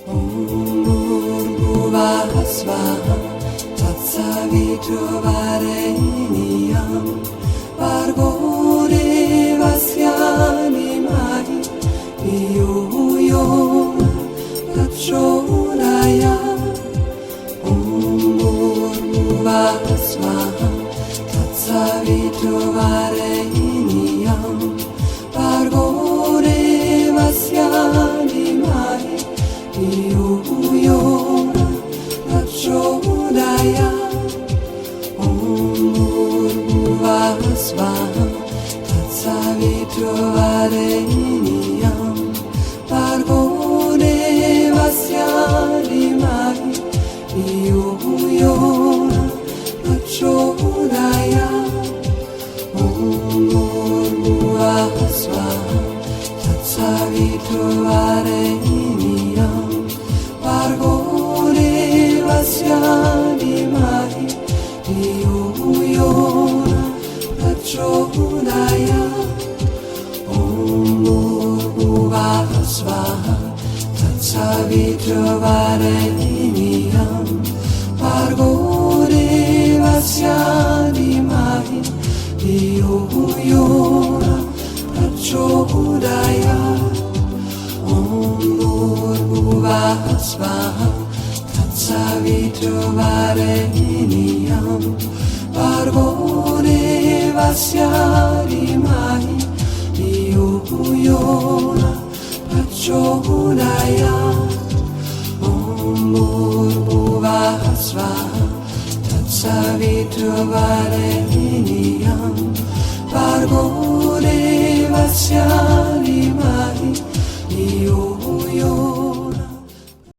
Murguva svaha Tatsavitravarenyam Vargoreva Shyani Mahi Viyuyona Prachodaya Murguva svaha Tatsavitravarenyam Vargoreva Shyani Mahi Viyuyona Prachodaya Murguva svaha Tatsavitravarenyam Vargoreva Shyani Mahi Viyuyona Prachodaya Murguva svaha Tatsavitravarenyam Vargoreva Shyani Mahi Viyuyona Prachodaya Murguva svaha Tatsavitravarenyam Vargoreva Shyani Mahi Viyuyona Prachodaya Murguva svaha Tatsavitravarenyam Vargoreva Shyani Mahi Viyuyona Prachodaya